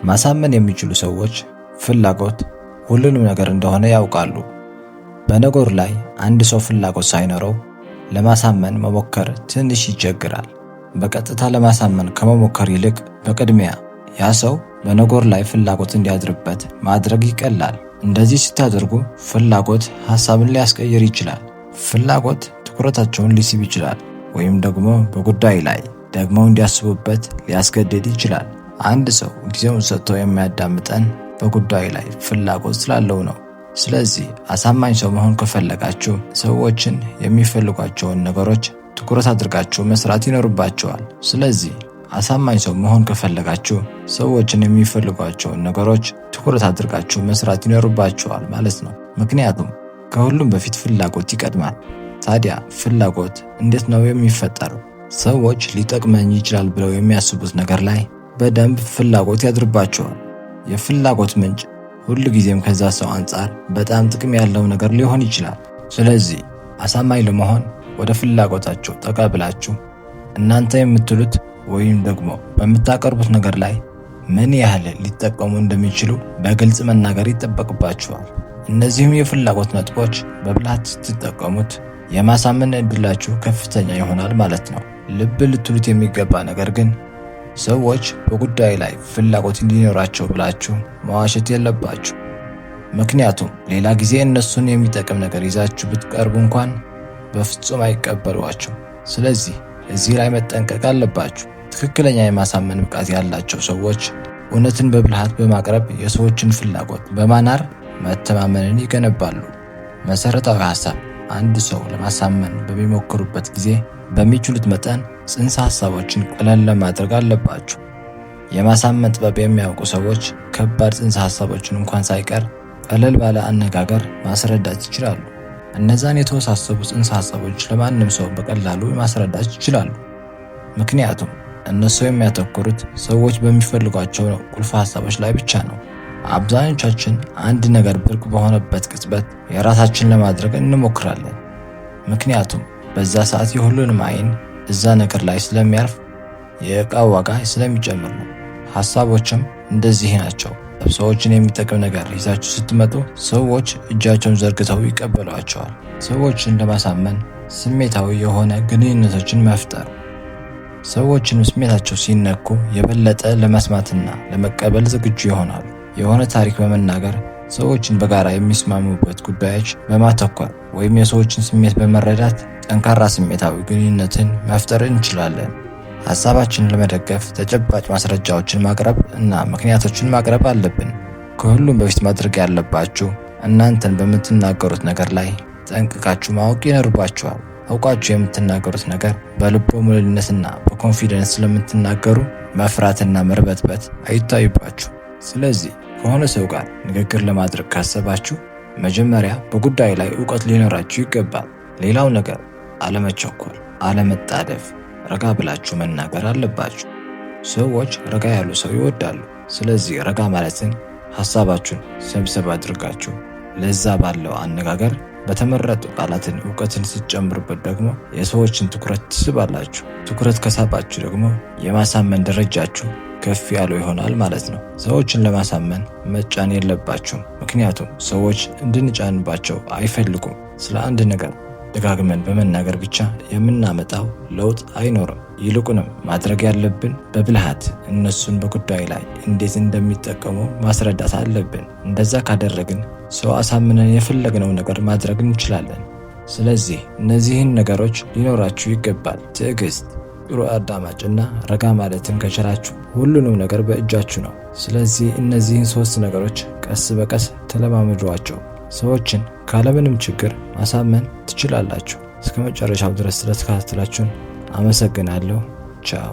ማሳመን የሚችሉ ሰዎች ፍላጎት ሁሉንም ነገር እንደሆነ ያውቃሉ። በነገሩ ላይ አንድ ሰው ፍላጎት ሳይኖረው ለማሳመን መሞከር ትንሽ ይቸግራል። በቀጥታ ለማሳመን ከመሞከር ይልቅ በቅድሚያ ያ ሰው በነገሩ ላይ ፍላጎት እንዲያድርበት ማድረግ ይቀላል። እንደዚህ ስታደርጉ ፍላጎት ሐሳብን ሊያስቀይር ይችላል። ፍላጎት ትኩረታቸውን ሊስብ ይችላል፣ ወይም ደግሞ በጉዳይ ላይ ደግሞ እንዲያስቡበት ሊያስገድድ ይችላል። አንድ ሰው ጊዜውን ሰጥቶ የሚያዳምጠን በጉዳዩ ላይ ፍላጎት ስላለው ነው። ስለዚህ አሳማኝ ሰው መሆን ከፈለጋችሁ ሰዎችን የሚፈልጓቸውን ነገሮች ትኩረት አድርጋችሁ መስራት ይኖርባችኋል። ስለዚህ አሳማኝ ሰው መሆን ከፈለጋችሁ ሰዎችን የሚፈልጓቸውን ነገሮች ትኩረት አድርጋችሁ መስራት ይኖርባችኋል ማለት ነው። ምክንያቱም ከሁሉም በፊት ፍላጎት ይቀድማል። ታዲያ ፍላጎት እንዴት ነው የሚፈጠረው? ሰዎች ሊጠቅመኝ ይችላል ብለው የሚያስቡት ነገር ላይ በደንብ ፍላጎት ያድርባቸዋል። የፍላጎት ምንጭ ሁል ጊዜም ከዛ ሰው አንጻር በጣም ጥቅም ያለው ነገር ሊሆን ይችላል። ስለዚህ አሳማኝ ለመሆን ወደ ፍላጎታቸው ጠጋ ብላችሁ እናንተ የምትሉት ወይም ደግሞ በምታቀርቡት ነገር ላይ ምን ያህል ሊጠቀሙ እንደሚችሉ በግልጽ መናገር ይጠበቅባችኋል። እነዚህም የፍላጎት ነጥቦች በብልሃት ስትጠቀሙት የማሳመን ዕድላችሁ ከፍተኛ ይሆናል ማለት ነው። ልብ ልትሉት የሚገባ ነገር ግን ሰዎች በጉዳይ ላይ ፍላጎት እንዲኖራቸው ብላችሁ መዋሸት የለባችሁ። ምክንያቱም ሌላ ጊዜ እነሱን የሚጠቅም ነገር ይዛችሁ ብትቀርቡ እንኳን በፍጹም አይቀበሏችሁ። ስለዚህ እዚህ ላይ መጠንቀቅ አለባችሁ። ትክክለኛ የማሳመን ብቃት ያላቸው ሰዎች እውነትን በብልሃት በማቅረብ የሰዎችን ፍላጎት በማናር መተማመንን ይገነባሉ። መሰረታዊ ሐሳብ አንድ ሰው ለማሳመን በሚሞክሩበት ጊዜ በሚችሉት መጠን ጽንሰ ሐሳቦችን ቀለል ለማድረግ አለባችሁ። የማሳመን ጥበብ የሚያውቁ ሰዎች ከባድ ጽንሰ ሐሳቦችን እንኳን ሳይቀር ቀለል ባለ አነጋገር ማስረዳት ይችላሉ። እነዛን የተወሳሰቡ ጽንሰ ሐሳቦች ለማንም ሰው በቀላሉ ማስረዳት ይችላሉ። ምክንያቱም እነሱ የሚያተኩሩት ሰዎች በሚፈልጓቸው ቁልፍ ሐሳቦች ላይ ብቻ ነው። አብዛኞቻችን አንድ ነገር ብርቅ በሆነበት ቅጽበት የራሳችን ለማድረግ እንሞክራለን። ምክንያቱም በዛ ሰዓት የሁሉንም አይን እዛ ነገር ላይ ስለሚያርፍ የዕቃው ዋጋ ስለሚጨምር ነው። ሐሳቦችም እንደዚህ ናቸው። ሰዎችን የሚጠቅም ነገር ይዛችሁ ስትመጡ ሰዎች እጃቸውን ዘርግተው ይቀበሏቸዋል። ሰዎችን ለማሳመን ስሜታዊ የሆነ ግንኙነቶችን መፍጠር። ሰዎችን ስሜታቸው ሲነኩ የበለጠ ለመስማትና ለመቀበል ዝግጁ ይሆናሉ። የሆነ ታሪክ በመናገር ሰዎችን በጋራ የሚስማሙበት ጉዳዮች በማተኮር ወይም የሰዎችን ስሜት በመረዳት ጠንካራ ስሜታዊ ግንኙነትን መፍጠር እንችላለን። ሐሳባችንን ለመደገፍ ተጨባጭ ማስረጃዎችን ማቅረብ እና ምክንያቶችን ማቅረብ አለብን። ከሁሉም በፊት ማድረግ ያለባችሁ እናንተን በምትናገሩት ነገር ላይ ጠንቅቃችሁ ማወቅ ይኖርባችኋል። አውቃችሁ የምትናገሩት ነገር በልቦ ሙሉነትና በኮንፊደንስ ስለምትናገሩ መፍራትና መርበትበት አይታይባችሁ። ስለዚህ ከሆነ ሰው ጋር ንግግር ለማድረግ ካሰባችሁ መጀመሪያ በጉዳዩ ላይ ዕውቀት ሊኖራችሁ ይገባል። ሌላው ነገር አለመቸኮል፣ አለመጣደፍ፣ ረጋ ብላችሁ መናገር አለባችሁ። ሰዎች ረጋ ያሉ ሰው ይወዳሉ። ስለዚህ ረጋ ማለትን ሐሳባችሁን ሰብሰብ አድርጋችሁ ለዛ ባለው አነጋገር በተመረጡ ቃላትን ዕውቀትን ስትጨምሩበት ደግሞ የሰዎችን ትኩረት ትስባላችሁ። ትኩረት ከሳባችሁ ደግሞ የማሳመን ደረጃችሁ ከፍ ያለው ይሆናል ማለት ነው። ሰዎችን ለማሳመን መጫን የለባችሁም፣ ምክንያቱም ሰዎች እንድንጫንባቸው አይፈልጉም። ስለ አንድ ነገር ደጋግመን በመናገር ብቻ የምናመጣው ለውጥ አይኖርም። ይልቁንም ማድረግ ያለብን በብልሃት እነሱን በጉዳዩ ላይ እንዴት እንደሚጠቀሙ ማስረዳት አለብን። እንደዛ ካደረግን ሰው አሳምነን የፈለግነው ነገር ማድረግ እንችላለን። ስለዚህ እነዚህን ነገሮች ሊኖራችሁ ይገባል። ትዕግስት፣ ጥሩ አዳማጭና ረጋ ማለትን ከቻላችሁ ሁሉንም ነገር በእጃችሁ ነው። ስለዚህ እነዚህን 3 ነገሮች ቀስ በቀስ ተለማመዷቸው። ሰዎችን ካለምንም ችግር ማሳመን ትችላላችሁ። እስከ መጨረሻው ድረስ ስለተከታተላችሁን አመሰግናለሁ። ቻው።